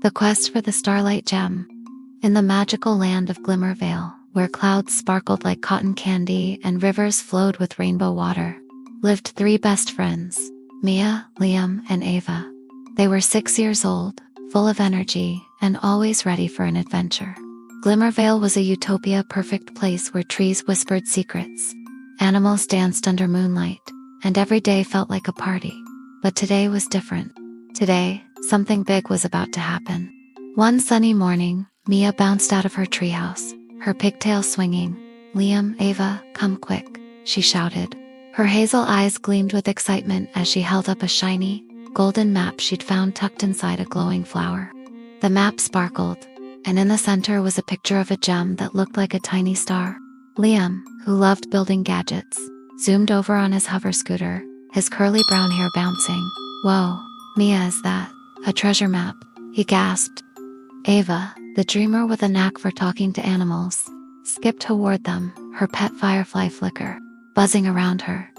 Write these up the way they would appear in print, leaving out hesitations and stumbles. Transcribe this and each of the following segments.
The quest for the Starlight gem. In the magical land of GlimmerVale, where clouds sparkled like cotton candy and rivers flowed with rainbow water, lived 3 best friends, Mia, Liam, and Ava. They were 6 years old, full of energy, and always ready for an adventure. GlimmerVale was a utopia, perfect place where trees whispered secrets, animals danced under moonlight, and every day felt like a party. But today was different. Today, something big was about to happen. One sunny morning, Mia bounced out of her treehouse, her pigtails swinging. "Liam, Ava, come quick," she shouted. Her hazel eyes gleamed with excitement as she held up a shiny, golden map she'd found tucked inside a glowing flower. The map sparkled, and in the center was a picture of a gem that looked like a tiny star. Liam, who loved building gadgets, zoomed over on his hover scooter, his curly brown hair bouncing. "Whoa, Mia, is that a treasure map?" he gasped. Ava, the dreamer with a knack for talking to animals, skipped toward them, her pet firefly Flicker buzzing around her.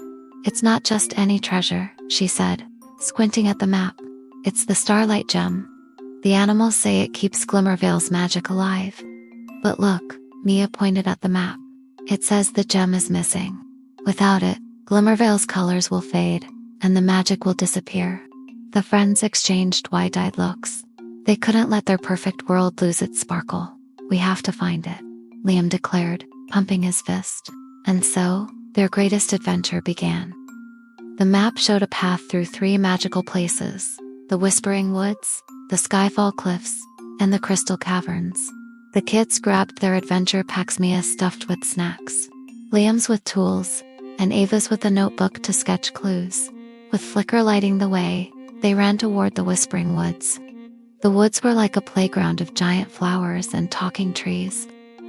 "It's not just any treasure," she said, squinting at the map. "It's the Starlight gem. The animals say it keeps GlimmerVale's magic alive." "But look," Mia pointed at the map. "It says the gem is missing. Without it, GlimmerVale's colors will fade, and the magic will disappear." The friends exchanged wide-eyed looks. They couldn't let their perfect world lose its sparkle. "We have to find it," Liam declared, pumping his fist. And so, their greatest adventure began. The map showed a path through 3 magical places: the Whispering Woods, the Skyfall Cliffs, and the Crystal Caverns. The kids grabbed their adventure packs, Mia stuffed with snacks, Liam's with tools, and Ava's with a notebook to sketch clues. With Flicker lighting the way, they ran toward the Whispering Woods. The woods were like a playground of giant flowers and talking trees.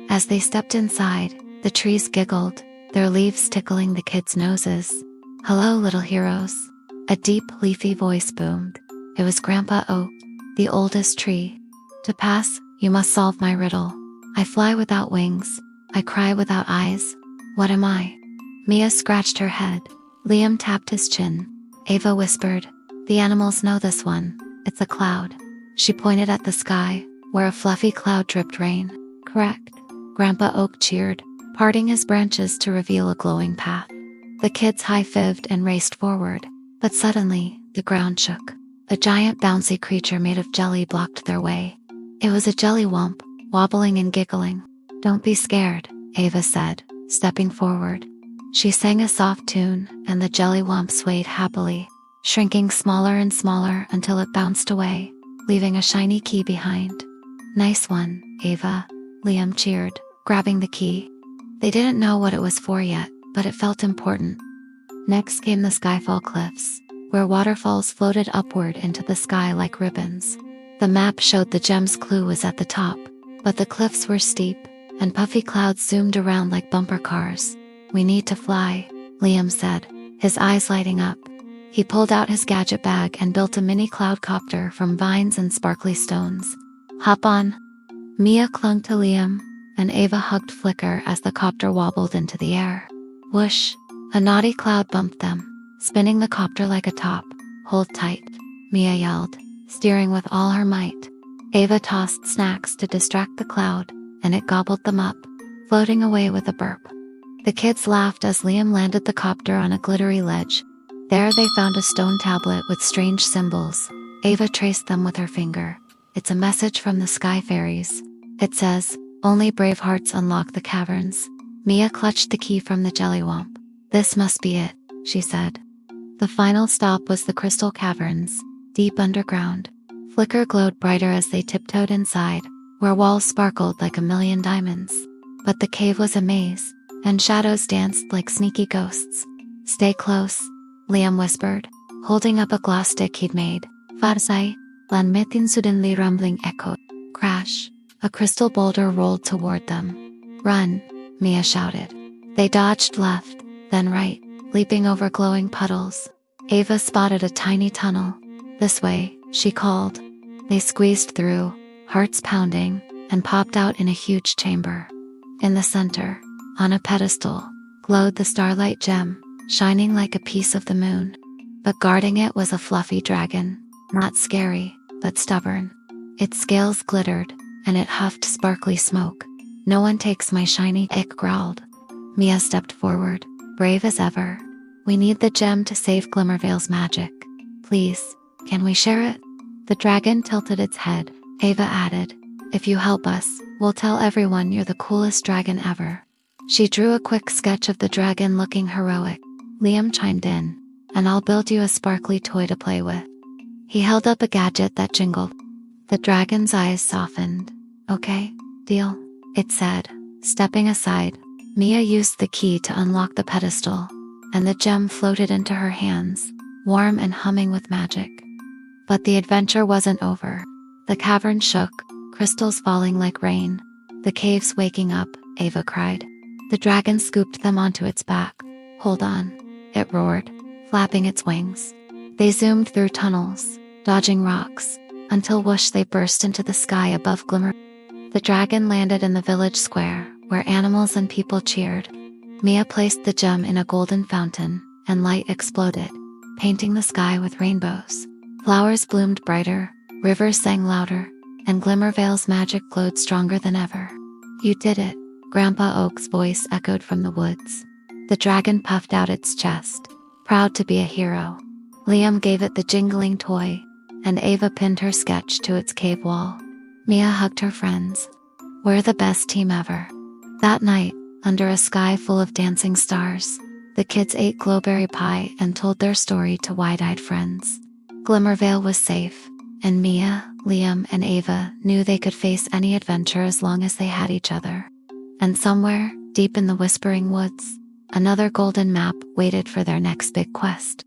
As they stepped inside, the trees giggled, their leaves tickling the kids' noses. "Hello, little heroes," a deep, leafy voice boomed. It was Grandpa Oak, the oldest tree. "To pass, you must solve my riddle. I fly without wings. I cry without eyes. What am I?" Mia scratched her head. Liam tapped his chin. Ava whispered, "The animals know this one. It's a cloud." She pointed at the sky, where a fluffy cloud dripped rain. "Correct," Grandpa Oak cheered, parting his branches to reveal a glowing path. The kids high-fived and raced forward, but suddenly, the ground shook. A giant bouncy creature made of jelly blocked their way. It was a jellywump, wobbling and giggling. "Don't be scared," Ava said, stepping forward. She sang a soft tune, and the jellywump swayed happily, shrinking smaller and smaller until it bounced away, leaving a shiny key behind. "Nice one, Ava," Liam cheered, grabbing the key. They didn't know what it was for yet, but it felt important. Next came the Skyfall Cliffs, where waterfalls floated upward into the sky like ribbons. The map showed the gem's clue was at the top, but the cliffs were steep, and puffy clouds zoomed around like bumper cars. "We need to fly," Liam said, his eyes lighting up. He pulled out his gadget bag and built a mini cloud copter from vines and sparkly stones. "Hop on." Mia clung to Liam, and Ava hugged Flicker as the copter wobbled into the air. Whoosh! A naughty cloud bumped them, spinning the copter like a top. "Hold tight," Mia yelled, steering with all her might. Ava tossed snacks to distract the cloud, and it gobbled them up, floating away with a burp. The kids laughed as Liam landed the copter on a glittery ledge. There they found a stone tablet with strange symbols. Ava traced them with her finger. "It's a message from the sky fairies. It says, 'Only brave hearts unlock the caverns.'" Mia clutched the key from the jellywump. "This must be it," she said. The final stop was the Crystal Caverns, deep underground. Flicker glowed brighter as they tiptoed inside, where walls sparkled like a million diamonds. But the cave was a maze, and shadows danced like sneaky ghosts. "Stay close," Liam whispered, holding up a gloss stick he'd made. "Farsai, lan metin suddenly rumbling echoed. Crash! A crystal boulder rolled toward them. "Run!" Mia shouted. They dodged left, then right, leaping over glowing puddles. Ava spotted a tiny tunnel. "This way," she called. They squeezed through, hearts pounding, and popped out in a huge chamber. In the center, on a pedestal, glowed the Starlight gem, shining like a piece of the moon. But guarding it was a fluffy dragon, not scary, but stubborn. Its scales glittered, and it huffed sparkly smoke. "No one takes my shiny," it growled. Mia stepped forward, brave as ever. "We need the gem to save GlimmerVale's magic. Please, can we share it?" The dragon tilted its head. Ava added, "If you help us, we'll tell everyone you're the coolest dragon ever." She drew a quick sketch of the dragon looking heroic. Liam chimed in, "And I'll build you a sparkly toy to play with." He held up a gadget that jingled. The dragon's eyes softened. "Okay, deal," it said, stepping aside. Mia used the key to unlock the pedestal, and the gem floated into her hands, warm and humming with magic. But the adventure wasn't over. The cavern shook, crystals falling like rain. "The cave's waking up," Ava cried. The dragon scooped them onto its back. "Hold on," it roared, flapping its wings. They zoomed through tunnels, dodging rocks, until whoosh they burst into the sky above Glimmer. The dragon landed in the village square, where animals and people cheered. Mia placed the gem in a golden fountain, and light exploded, painting the sky with rainbows. Flowers bloomed brighter, rivers sang louder, and GlimmerVale's magic glowed stronger than ever. "You did it," Grandpa Oak's voice echoed from the woods. The dragon puffed out its chest, proud to be a hero. Liam gave it the jingling toy, and Ava pinned her sketch to its cave wall. Mia hugged her friends. "We're the best team ever." That night, under a sky full of dancing stars, the kids ate glowberry pie and told their story to wide-eyed friends. GlimmerVale was safe, and Mia, Liam, and Ava knew they could face any adventure as long as they had each other. And somewhere, deep in the Whispering Woods, another golden map waited for their next big quest.